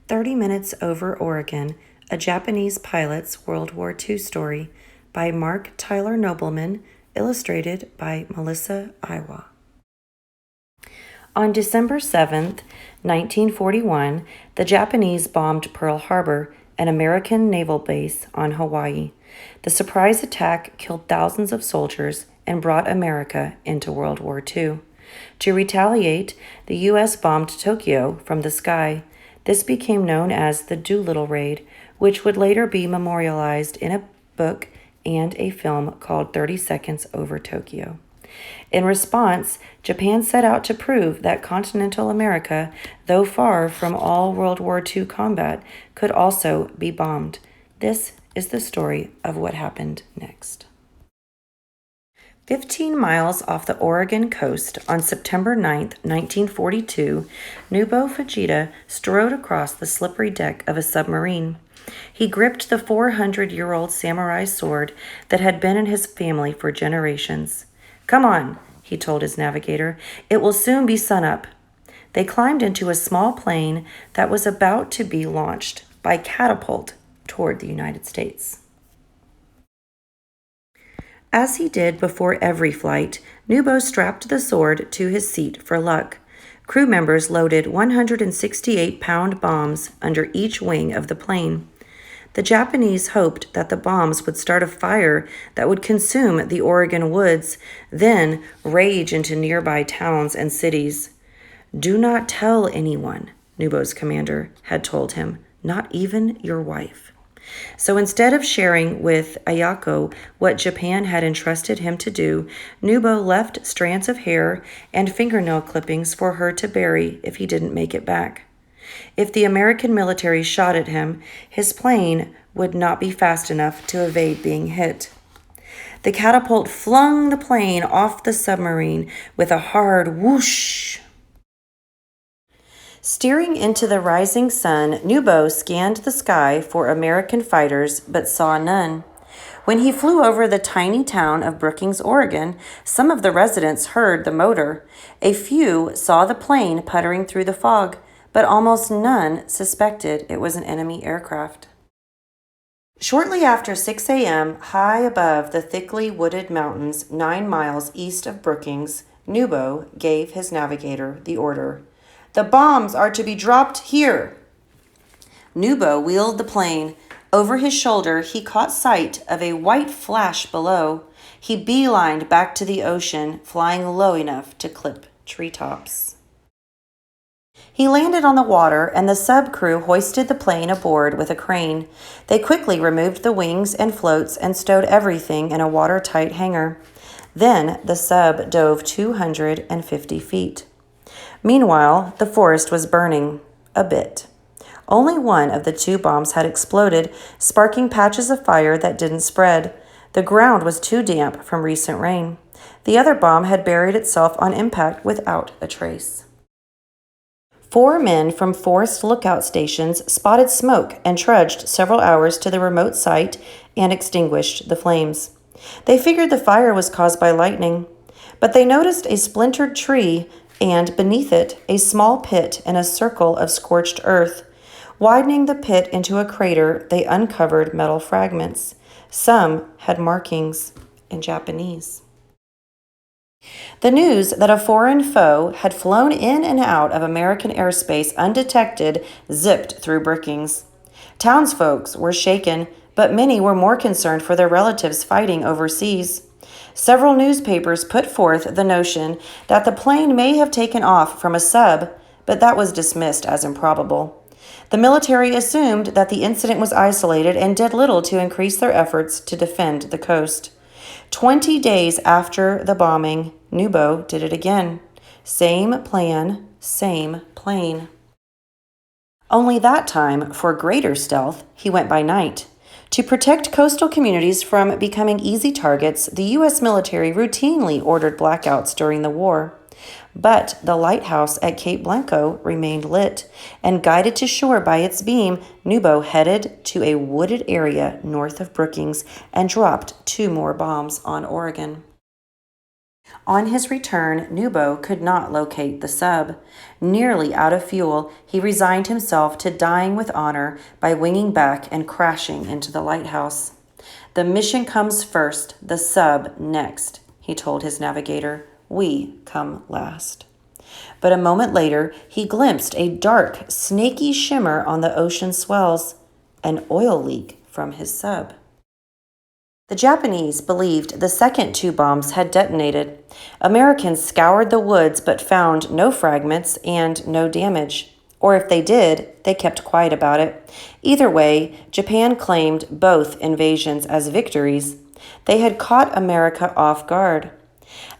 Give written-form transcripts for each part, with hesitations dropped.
30 Minutes Over Oregon, a Japanese pilot's World War II story by Mark Tyler Nobleman, illustrated by Melissa Iwa. On December 7, 1941, the Japanese bombed Pearl Harbor, an American naval base on Hawaii. The surprise attack killed thousands of soldiers and brought America into World War II. To retaliate, the U.S. bombed Tokyo from the sky. This became known as the Doolittle Raid, which would later be memorialized in a book and a film called 30 Seconds Over Tokyo. In response, Japan set out to prove that continental America, though far from all World War II combat, could also be bombed. This is the story of what happened next. 15 miles off the Oregon coast on September 9, 1942, Nobuo Fujita strode across the slippery deck of a submarine. He gripped the 400-year-old samurai sword that had been in his family for generations. "Come on," he told his navigator. "It will soon be sunup." They climbed into a small plane that was about to be launched by catapult toward the United States. As he did before every flight, Nobuo strapped the sword to his seat for luck. Crew members loaded 168-pound bombs under each wing of the plane. The Japanese hoped that the bombs would start a fire that would consume the Oregon woods, then rage into nearby towns and cities. "Do not tell anyone," Nobuo's commander had told him, "not even your wife." So instead of sharing with Ayako what Japan had entrusted him to do, Nobuo left strands of hair and fingernail clippings for her to bury if he didn't make it back. If the American military shot at him, his plane would not be fast enough to evade being hit. The catapult flung the plane off the submarine with a hard whoosh. Steering into the rising sun, Nobuo scanned the sky for American fighters but saw none. When he flew over the tiny town of Brookings, Oregon, some of the residents heard the motor. A few saw the plane puttering through the fog, but almost none suspected it was an enemy aircraft. Shortly after 6 a.m., high above the thickly wooded mountains 9 miles east of Brookings, Nobuo gave his navigator the order. "The bombs are to be dropped here." Nobuo wheeled the plane. Over his shoulder, he caught sight of a white flash below. He beelined back to the ocean, flying low enough to clip treetops. He landed on the water, and the sub crew hoisted the plane aboard with a crane. They quickly removed the wings and floats and stowed everything in a watertight hangar. Then the sub dove 250 feet. Meanwhile, the forest was burning a bit. Only one of the 2 bombs had exploded, sparking patches of fire that didn't spread. The ground was too damp from recent rain. The other bomb had buried itself on impact without a trace. 4 men from forest lookout stations spotted smoke and trudged several hours to the remote site and extinguished the flames. They figured the fire was caused by lightning, but they noticed a splintered tree and, beneath it, a small pit in a circle of scorched earth. Widening the pit into a crater, they uncovered metal fragments. Some had markings in Japanese. The news that a foreign foe had flown in and out of American airspace undetected zipped through Brookings. Townsfolk were shaken, but many were more concerned for their relatives fighting overseas. Several newspapers put forth the notion that the plane may have taken off from a sub, but that was dismissed as improbable. The military assumed that the incident was isolated and did little to increase their efforts to defend the coast. 20 days after the bombing, Nobuo did it again. Same plan, same plane. Only that time, for greater stealth, he went by night. To protect coastal communities from becoming easy targets, the U.S. military routinely ordered blackouts during the war. But the lighthouse at Cape Blanco remained lit, and guided to shore by its beam, Nobuo headed to a wooded area north of Brookings and dropped 2 more bombs on Oregon. On his return, Nubo could not locate the sub. Nearly out of fuel, he resigned himself to dying with honor by winging back and crashing into the lighthouse. "The mission comes first, the sub next," he told his navigator. "We come last." But a moment later, he glimpsed a dark, snaky shimmer on the ocean swells, an oil leak from his sub. The Japanese believed the second two bombs had detonated. Americans scoured the woods but found no fragments and no damage. Or if they did, they kept quiet about it. Either way, Japan claimed both invasions as victories. They had caught America off guard.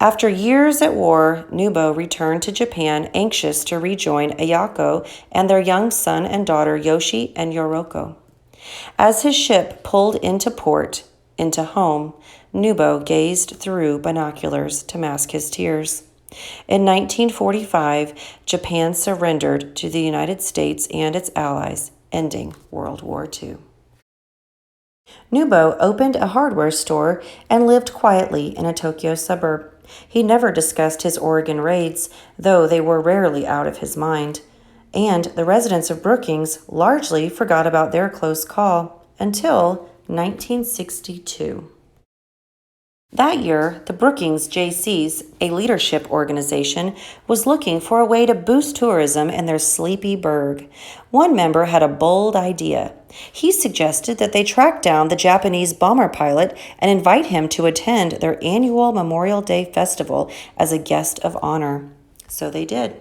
After years at war, Nubo returned to Japan anxious to rejoin Ayako and their young son and daughter Yoshi and Yoroko. As his ship pulled into port, into home, Nubo gazed through binoculars to mask his tears. In 1945, Japan surrendered to the United States and its allies, ending World War II. Nubo opened a hardware store and lived quietly in a Tokyo suburb. He never discussed his Oregon raids, though they were rarely out of his mind. And the residents of Brookings largely forgot about their close call until 1962. That year, the Brookings Jaycees, a leadership organization, was looking for a way to boost tourism in their sleepy burg. One member had a bold idea. He suggested that they track down the Japanese bomber pilot and invite him to attend their annual Memorial Day festival as a guest of honor. So they did.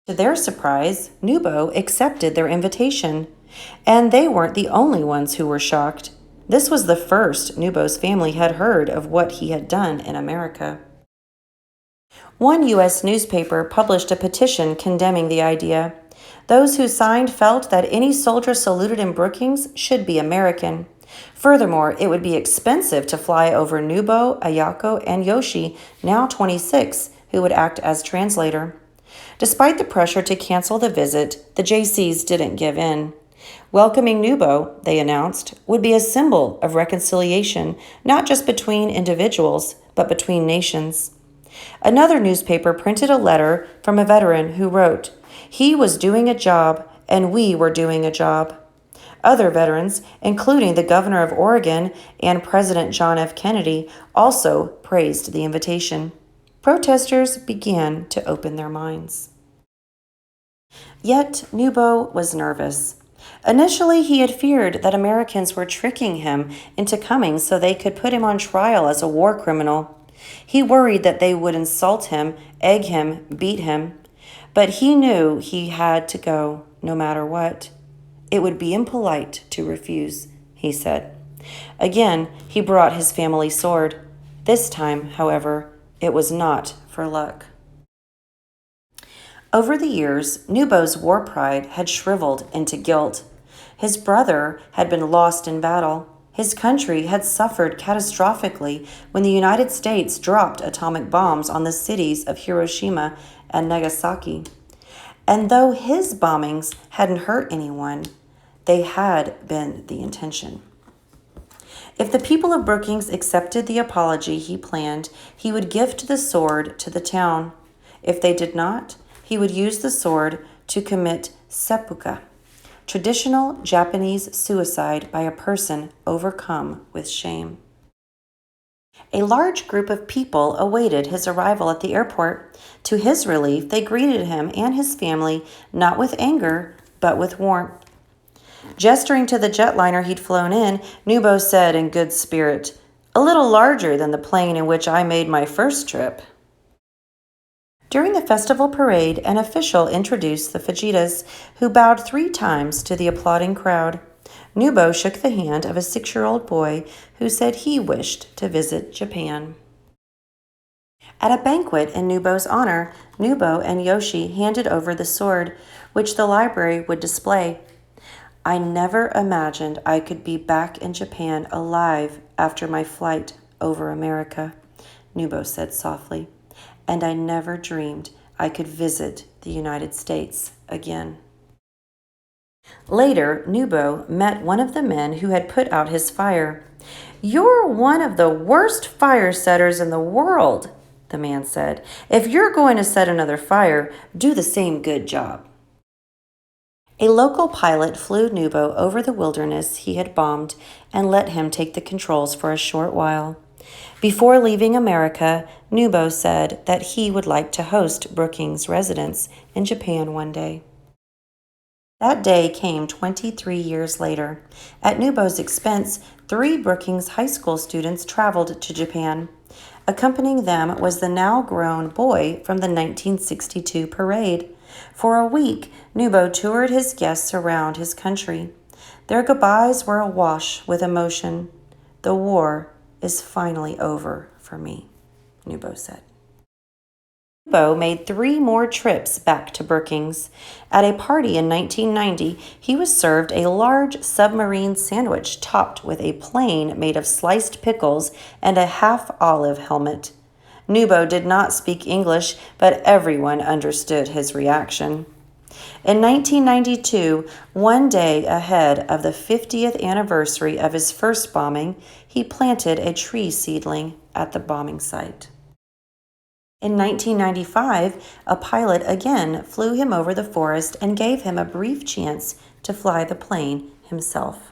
To their surprise, Nubo accepted their invitation. And they weren't the only ones who were shocked. This was the first Nubo's family had heard of what he had done in America. One U.S. newspaper published a petition condemning the idea. Those who signed felt that any soldier saluted in Brookings should be American. Furthermore, it would be expensive to fly over Nubo, Ayako, and Yoshi, now 26, who would act as translator. Despite the pressure to cancel the visit, the Jaycees didn't give in. Welcoming Nubo, they announced, would be a symbol of reconciliation, not just between individuals, but between nations. Another newspaper printed a letter from a veteran who wrote, "He was doing a job, and we were doing a job." Other veterans, including the governor of Oregon and President John F. Kennedy, also praised the invitation. Protesters began to open their minds. Yet Nubo was nervous. Initially, he had feared that Americans were tricking him into coming so they could put him on trial as a war criminal. He worried that they would insult him, egg him, beat him. But he knew he had to go, no matter what. It would be impolite to refuse, he said. Again, he brought his family sword. This time, however, it was not for luck. Over the years, Nubo's war pride had shriveled into guilt. His brother had been lost in battle. His country had suffered catastrophically when the United States dropped atomic bombs on the cities of Hiroshima and Nagasaki. And though his bombings hadn't hurt anyone, they had been the intention. If the people of Brookings accepted the apology he planned, he would gift the sword to the town. If they did not, he would use the sword to commit seppuku, traditional Japanese suicide by a person overcome with shame. A large group of people awaited his arrival at the airport. To his relief, they greeted him and his family not with anger, but with warmth. Gesturing to the jetliner he'd flown in, Nubo said in good spirit, "A little larger than the plane in which I made my first trip." During the festival parade, an official introduced the Fujitas, who bowed 3 times to the applauding crowd. Nubo shook the hand of a 6-year-old boy who said he wished to visit Japan. At a banquet in Nubo's honor, Nubo and Yoshi handed over the sword, which the library would display. "I never imagined I could be back in Japan alive after my flight over America," Nubo said softly. "And I never dreamed I could visit the United States again." Later, Nubo met one of the men who had put out his fire. "You're one of the worst fire setters in the world," the man said. "If you're going to set another fire, do the same good job." A local pilot flew Nubo over the wilderness he had bombed and let him take the controls for a short while. Before leaving America, Nubo said that he would like to host Brookings' residence in Japan one day. That day came 23 years later. At Nubo's expense, 3 Brookings High School students traveled to Japan. Accompanying them was the now grown boy from the 1962 parade. For a week, Nubo toured his guests around his country. Their goodbyes were awash with emotion. "The war is finally over for me," Nubo said. Nubo made 3 more trips back to Brookings. At a party in 1990, he was served a large submarine sandwich topped with a plane made of sliced pickles and a half-olive helmet. Nubo did not speak English, but everyone understood his reaction. In 1992, one day ahead of the 50th anniversary of his first bombing, he planted a tree seedling at the bombing site. In 1995, a pilot again flew him over the forest and gave him a brief chance to fly the plane himself.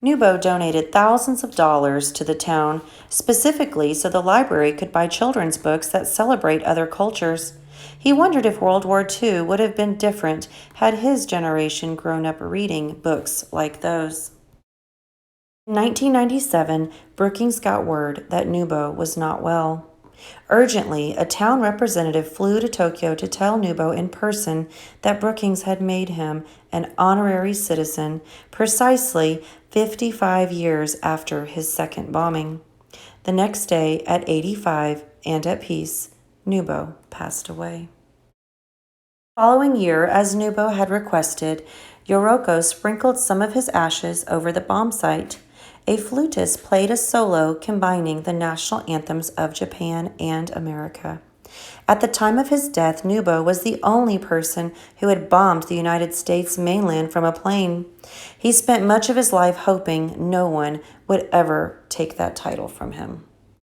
Nubo donated thousands of dollars to the town, specifically so the library could buy children's books that celebrate other cultures. He wondered if World War II would have been different had his generation grown up reading books like those. In 1997, Brookings got word that Nubo was not well. Urgently, a town representative flew to Tokyo to tell Nubo in person that Brookings had made him an honorary citizen precisely 55 years after his second bombing. The next day, at 85 and at peace, Nubo passed away. The following year, as Nubo had requested, Yoroko sprinkled some of his ashes over the bomb site. A flutist played a solo combining the national anthems of Japan and America. At the time of his death, Nubo was the only person who had bombed the United States mainland from a plane. He spent much of his life hoping no one would ever take that title from him.